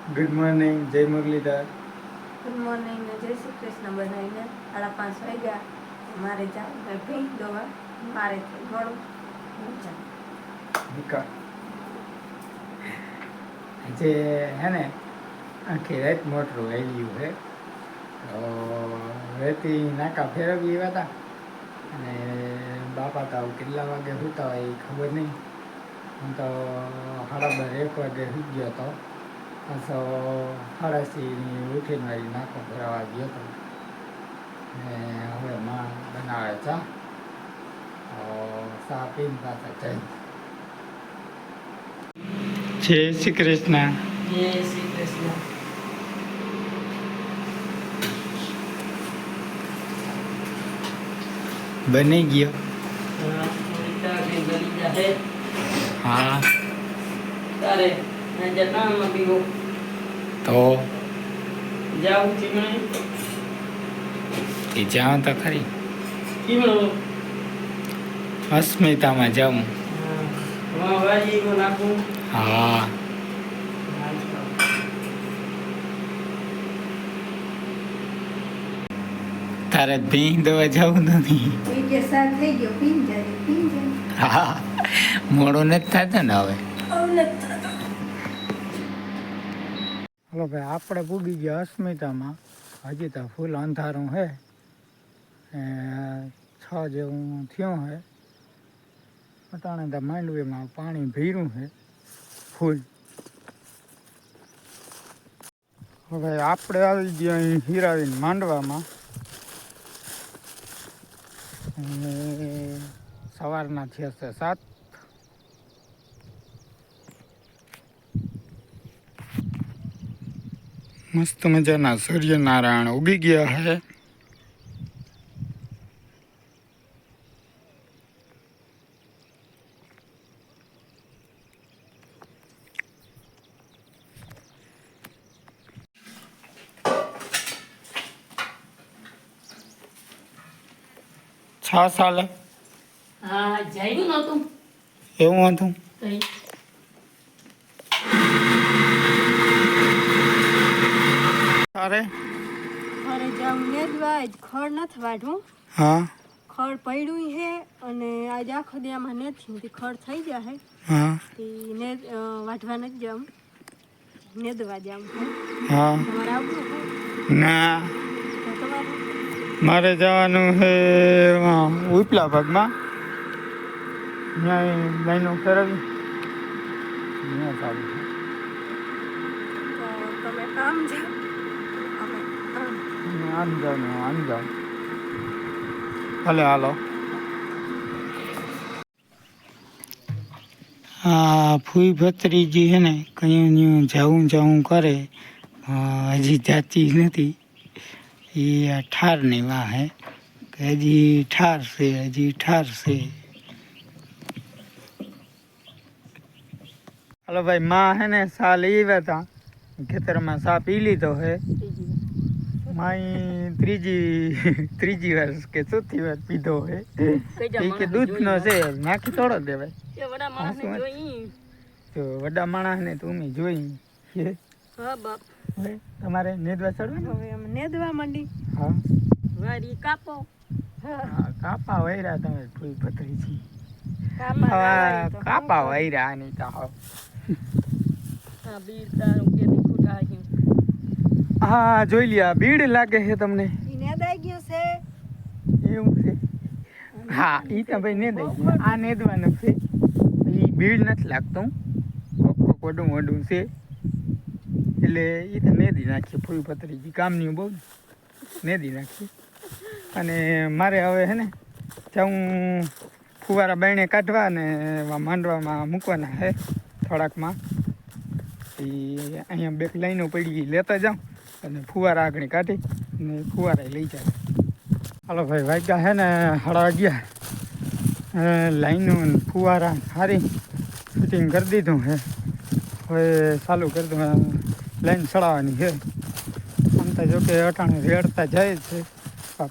Good morning, જય Muralidhar. Good morning ને જય શ્રી કૃષ્ણ બધાને. 5:30 વાગ્યા. મારે જાવું ભેં દોવા, મારે મોડું નીકળ. આજે હે ને આખી રાત મોટરું આવ્યું છે. તો રેતી નાકા ફેરવી હતા અને બાપા તો કેટલા વાગે સૂતા હોય એ ખબર નહીં. હું તો 12:30 વાગે સૂઈ ગયો હતો. પાછો 8:30 ઉઠીને મારી નાકો ફેરવા ગયો હતો. ને હવે માં બનાવે ચા. ચા પીને પાછા જઈ. જય શ્રી કૃષ્ણ. જય શ્રી કૃષ્ણ. બની ગયો. હા તારે જટામાં પીવો તો જાવું ચીમણે એ જાઉં તો ખરી. ચીમણો અસ્મિતામાં જાઉં. વાજી નાખું. હા તારે ભીંગ દવા જવું નથી. હા મોડું નથી થતું ને હવે. હલો ભાઈ, આપણે પૂગી ગયા અસ્મિતામાં. હજી તો ફૂલ અંધારું છે. 6 જેવું થયું છે. અટાણે તો માંડવીમાં પાણી ભર્યું છે ફૂલ. હવે આપણે આવી ગયા અહીં હીરાવીને માંડવામાં. સવારના થયા છે 7. મસ્ત મજાના સૂર્યનારાયણ ઉગી ગયા છે. છ સાલે હા જાયું નતું એવું હતું. કઈ તારે અરે જાવ નેદવા જ ખડ નથી વાઢવું. હા ખડ પડ્યું છે અને આજ આખો દી આમાં નથી તે ખડ થઈ જાય હા તે ને વાઢવા નથી જામ, નેદવા જામ. હા તમારે આવવું છે ના તો તમારે મારે જવાનું છે ઉપલા ભાગમાં. ત્યાં લાઈનો ફેરવી ત્યાં ચાલુ છે. તો તમે આમ જાઓ અમે આમ. આમ જાઉં ભલે હાલો. હા ફૂઈ ભત્રીજી છે ને કયું જવું કરે હજી જાતી નથી. એ આ ઠારની વાં હે કે હજી ઠાર છે. હાલો ભાઈ, માં હે ને સા લઈ આવ્યા હતા ખેતરમાં. સા પી લીધો હે. માઈ ત્રીજી વાર કે ચોથી વાર પીધો હે. એ કે દૂધનો છે નાખી થોડો દેવાય. તો વડા માણસ ને તું જોઈ હા બાપ તમારે નેદવા ચડવાનું. હવે અમે નેદવા માંડી. હા વાડી કાપો. હા કાપા વૈરા તમે ફૂલ પથરી કાપા વૈરા આની તો હા બીર તારું કેદી ખોટા આવ્યું. હા જોઈ લ્યા બીડ લાગે છે તમને. ઈ નેદાઈ ગયું છે. એવું છે. હા ઈ તો ભાઈ નેદાઈ ગયું. આ નેદવાનું છે. ઈ બીડ નથી લાગતું. વડું છે એટલે એ તો નેદી નાખીએ. ફૂલ પતરી કામની બહુ નેદી નાખીએ. અને મારે હવે હે ને હું ફુવારા બાયણે કાઢવા ને માંડવામાં મૂકવાના છે થોડાકમાં. એ અહીંયા 2 લાઈનો પડી લેતા જાઉં અને ફુવારા આગળ કાઢી અને ફુવારા લઈ જાય. હાલો ભાઈ, વાગ્યા છે ને 11:30. લાઈનો ફુવારા સારી ફિટિંગ કરી દીધું છે. હવે ચાલુ કરી દઉં. લાઈન ચડાવવાની છે. આમ તો જોકે અટાણે રેડતા જાય જ છે.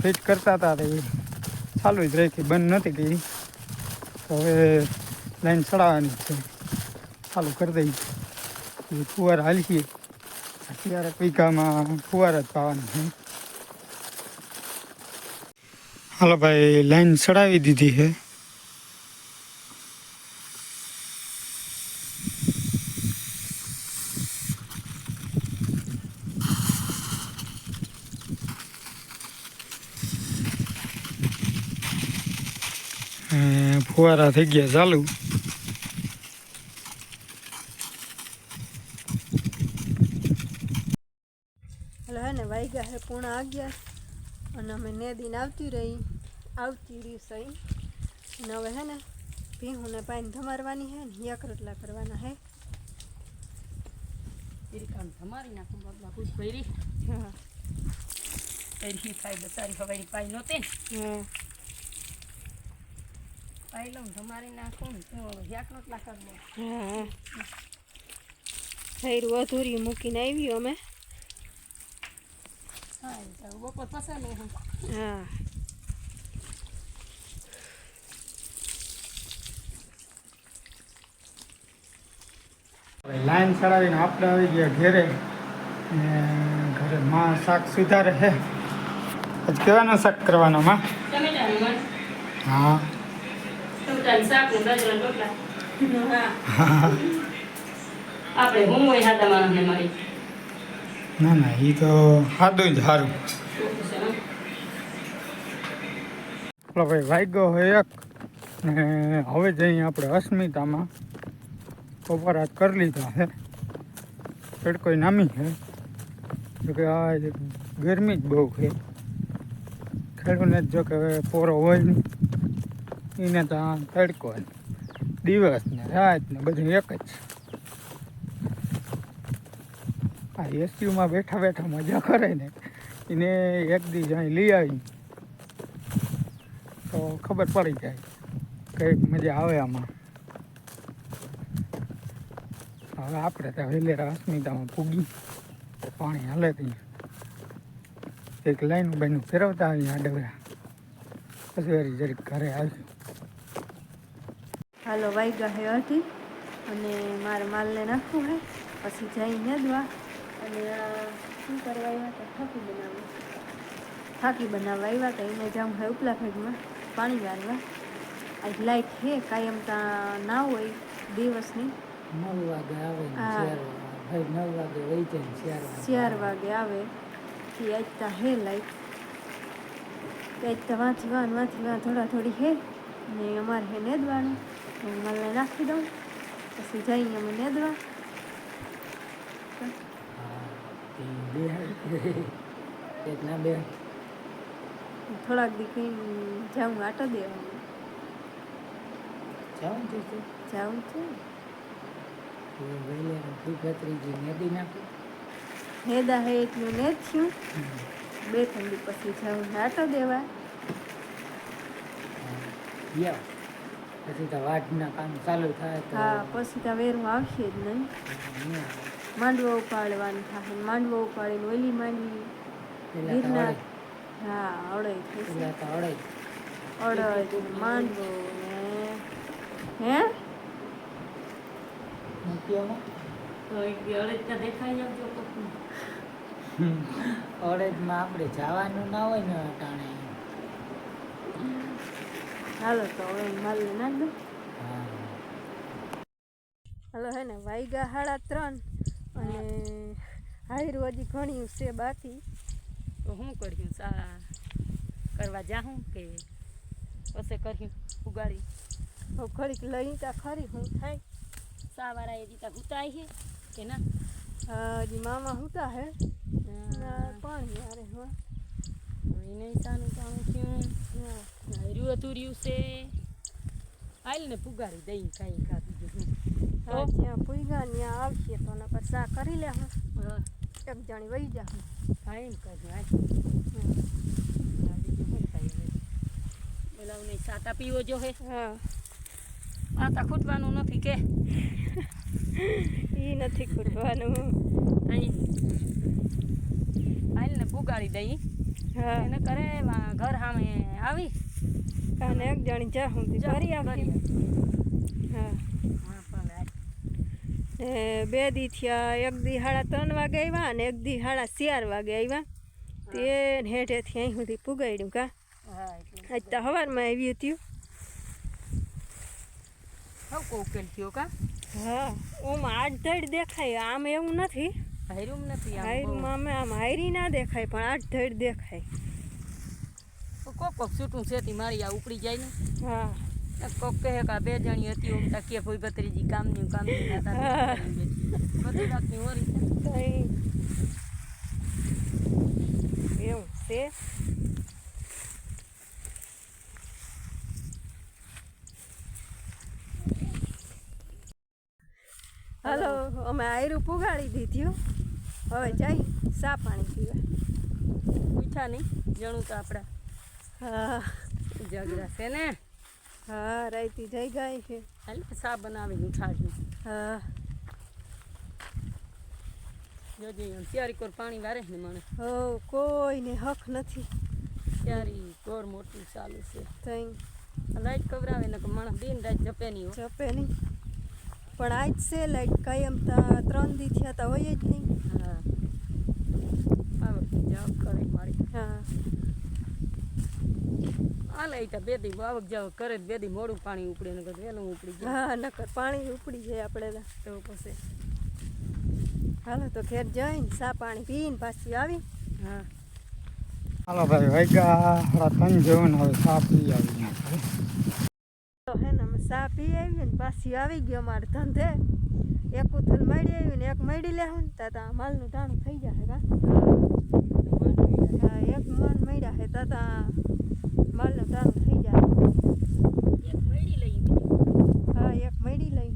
ફિટ કરતા હતા તો એ ચાલુ જ રાખી, બંધ નથી કરી. તો હવે લાઈન ચડાવવાની છે. ચાલુ કરી દઈએ. ફુવારા હાલીએ અત્યારે વીઘામાં ફુવારા જ પાવાના છે. હાલો ભાઈ, લાઈન ચડાવી દીધી છે. ફુવારા થઈ ગયા ચાલુ. એટલે હે ને વાગ્યા હે 11:30 અને અમે નેદીને આવતી રહી સહી. અને હવે હે ને ભીહુંને પાણી ધમારવાની હે ને યા રોટલા કરવાના હે. ધમારી નાખું બાબલા પૂછ ભરી હા પહેરી ખાઈ બસારી હવારી પાઈ નહોતી ને હા પાઈ લઉં ધમારી નાખું ને તો યાક રોટલા કરવો. હા થઈરું અધૂરી મૂકીને આવી અમે. હા બપોર પસાર હું હા લાઈન ચડાવીને આપણે આવી ગયા ઘેરે. ને ઘરે માં શાક સુધારે છે. આજ કેવાનો શાક કરવાનો માં? ટમેટાનું મણ હા ટમેટાનું શાક ને બાજરાના રોટલા. હા આપણે હું હોય સાદા માણસને મારી ના ના, એ તો સાદું જ સારું. ચાલો ભાઈ, વાગ્યો હોય 1 ને હવે જઈએ આપણે અસ્મિતામાં. કપરાત કરી લીધા છે. તડકો નામી છે જો કે આ ગરમી જ બહુ છે. ખેડૂને જો કે પોરો હોય નહીં, એને તો આ તડકો દિવસ ને રાત ને બધું એક જ. આ એસટીયુમાં બેઠા બેઠા મજા કરે ને એને એક દી અહીં લઈ આવી તો ખબર પડી જાય કંઈક મજા આવે આમાં. હવે આપણે તો વેલેરા અસ્મિતામાં પૂગી પાણી હાલે એક લાઈન બાઈનું ફેરવતા આવીએ આ ડબરા. પછી વારી જરીક ઘરે આવ્યું. હાલો વાગ્યા હે હતી અને મારે માલને નાખવું હે પછી જઈ નેદવા. અને શું કરવા આવ્યા હતા? થાકી બનાવવા આવ્યા હતા. એને જાઉં હે ઉપલા ભાગમાં પાણી વાળવા. આજ લાઈટ હે કાયમ ત્યાં ના હોય દિવસની. 9 વાગે આવે હા. 9 વાગે વહી જાય 4 વાગે આવે થી આજ ત્યાં હે લાઈટ. આજ તો વાંચી વાન થોડા થોડી હે ને અમારે હે નેદવાનું. હું માલને નાખી દઉં પછી જઈએ અમે નેદવા. થોડાક દી કઈ જાઉં આટો દેવાનું જાઉં છે. નેદા હે એટલું નેદ છું. 2-3 દી પછી જાઉં આટો દેવા. પછી તો વાટના કામ ચાલુ થાય તો હા પછી તો વેરું આવશે જ નહીં. માંડવો ઉપાડવાનું થાય. માંડવો ઉપાડીને ઓલી માંડવી ગિરનાર. હા અડઈ થશે. અડદ માંડવો ને હે તો એક દી અડદના દેખાઈ આવજો કોકનું. અડદમાં આપણે જવાનું ના હોય ને અટાણે. હાલો તો હવે માલ નાખ દો. હાલો હે ને વાગ્યા 3:30 અને હાયરું હજી ઘણી છે બાકી. તો શું કર્યું? સા કરવા જાઉં કે પછી કર્યું ઉગાડી? હવે ઘડીક લઈ તા ખરી હું થાય. સાવાળા એ દીતા ગુતાય છે કે ના? હજી મામા હુતા હે પાણી યારે હા એને સાનું પાણું થયું. રહ્યું અધૂર્યું છે. હાલ ને પુગાડી દઈ કાંઈ ખાધું. હા જ્યાં પૂગા ત્યાં આવશે તો નકર સા કરી લે હું એક જાણી વહી જા હું હા એમ કર્યું. આ બીજું શું થાય? બોલાવને સાતા પીવો જો હે. હા આતા ખૂટવાનું નથી કે ઈ નથી ખૂટવાનું. હાલ ને પુગાડી દઈ. હા એને કરે ઘર સામે આવી અને એક જાણી જા હું કરી આવતી. હા હા પણ ને 2 દી થયા, 1 દી 3:30 વાગે આવ્યા અને 1 દી 4:30 વાગે આવ્યા. તે હેઠેથી અહીં સુધી પુગાડ્યું કા. હા એટલે આજ તો સવારમાં આવ્યું હતું. હવ કોકેલ થયો કા. હા ઓમાં આડ ધડ દેખાય, આમ એવું નથી. હાયરું નથી આમ હાયરમાં અમે આમ હાયરી ના દેખાય પણ આડ ધડ દેખાય. કોક છૂટું છેતી મારી આ ઉપડી જાય ને. હા કોક કહે કે આ 2 જણી હતી ઓમ તાકીએ કોઈ ભત્રીજી કામની ના બધી રાતની હોરી તો એવું છે. હાલો અમે આયરું પુગાડી દીધું. હવે જઈ ચા પાણી પીવા. પૂછા નહીં જણું તો આપણા હા જગરા છે ને. હા રાઈતી જઈ ગઈ છે. હાલ સા બનાવીને ઉઠાડ્યું. હા જોજે ત્યારી કોર પાણી વારે ને મને હો કોઈને હક નથી. ત્યારી કોર મોટી ચાલુ છે. તઈ લાઈટ કવરાવે ને માણસ દિન રાત જપે નહીં જપે નહીં પણ આજ છે લાઈટ કાયમ તા 3 દી થયા તા હોય જ નહીં. હા આવડતી જાવ કરે મારી. હા આ લાઈટ 2 દી આવક જાવ કરે 2 દી મોડું પાણી ઉપડે ને વહેલું ઉપડી જાય. હા નકર પાણી ઉપડી જાય આપણે તો પછી હાલો તો ઘેર જઈને ચા પાણી પીને પાછી આવી. હા હાલો ભાઈ વાગ્યા 3 જેવું ને હવે ચા પી આવી તો હે ને અમે ચા પી આવી ને પાછી આવી ગયો મારે ધંધે. એક ઉથલ મળી આવી ને એક મળી લેવું ને તા માલનું ટાણું થઈ જાય કા. હા એક મન મળ્યા હે તા માલનું ટાણું થઈ જાય. એક મળી લઈ હા એક મળી લઈ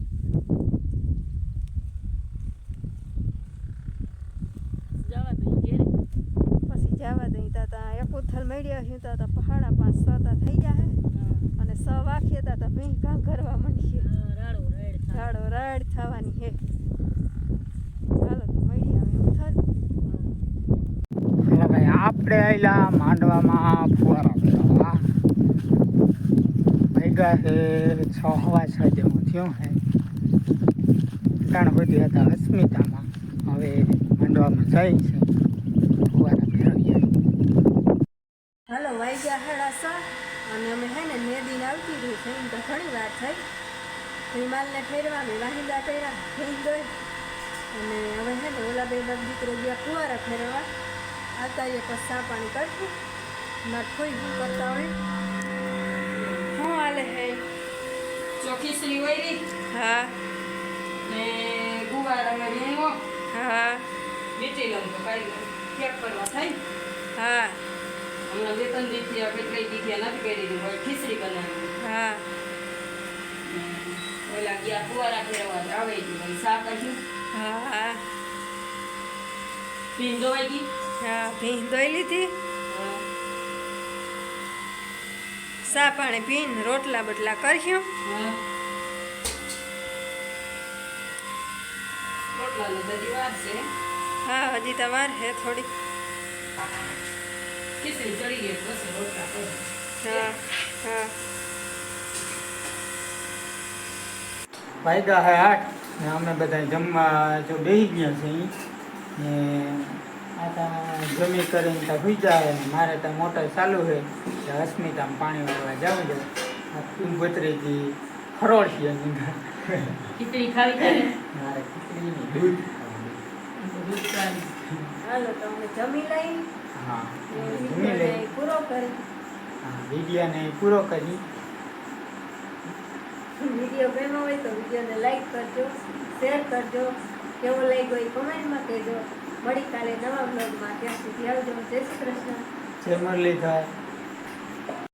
જવા દઈ ઘેરે. પછી જવા દઈ તા એક ઉથલ મળ્યા છે તા 5:30 6 થઈ જાય અને 6 વાગ્યે તા ભીં કામ કરવા માંડીએ. રાડો રેડ થાય. રાડો રાડ થવાની હે. ચાલો તો મળી આવે ઉથલ. હાલો ભાઈ આપણે આવેલા માંડવામાં ફુવારા ફેરવા. વાગ્યા છે 6:15 જેવું થયું હે. બધી હતા અસ્મિતામાં. હવે માંડવામાં જાય છે ફુવારા ફેરવીએ. હાલો વાગ્યા 6:30 અને અમે હે ને મેદીને આવતી રહી છે એમ તો ઘણી વાર થઈ. વિમાનને ફેરવા મેં વાહિંદા કર્યા થઈ ગઈ અને હવે હે ને ઓલા 2 બાપ દીકરો ગયા ફુવારા ફેરવા. આવતા એ પછી ચા પાણી કરશું. ના કોઈ શું કરતા હોય શું હાલે હે. ચોખી શ્રી વૈરી હા ને ગુવાર અમે વીણવો હા વીટી લઉં તો કાંઈ કેક કરવા થાય. હા હમણાં 2-3 દીથી કેટલી દીથી નથી કરી દીધું હવે ખીચડી બનાવી. હા ઓલા ગયા ફુવારા ફેરવા આવે ગયું શાક કાઢ્યું. હા પીન ધોવાઈ ગઈ. હા ભીં દોઈ લીધી. ચા પાણી પીને રોટલા બટલા કર્યું. રોટલાનો બધી વાર છે. હા હજી તો વાર હે થોડી. ખીચડી ચડી ગઈ પછી રોટલા કરો. હા હા વાગ્યા છે 8 ને અમે બધા જમવા જો બેસી ગયા છે ને આ ત્યાં જમી કરીને ત્યાં સુઈ જાય ને મારે ત્યાં મોટર ચાલુ છે એટલે અસ્મિતામાં પાણી વાળવા જાવું છે. આ ભત્રીજી ખરોડશે એની અંદર. ખીચડી ખાવી ત્યારે મારે ખીચડીની દૂધ દૂધ ચાલી. હાલો તો અમે જમી લઈ હા ને જમી લઈ. વિડીયોને પૂરો કરી. હા વિડીયોને પૂરો કરી. વિડીયો ગમ્યો હોય તો વિડીયોને લાઈક કરજો, શેર કરજો, કેવો લાગ્યો એ કોમેન્ટમાં કહેજો. મળી કાલે નવા બ્લોગમાં. ત્યાં સુધી આવજો. જય શ્રી કૃષ્ણ. જય મુરલીધર.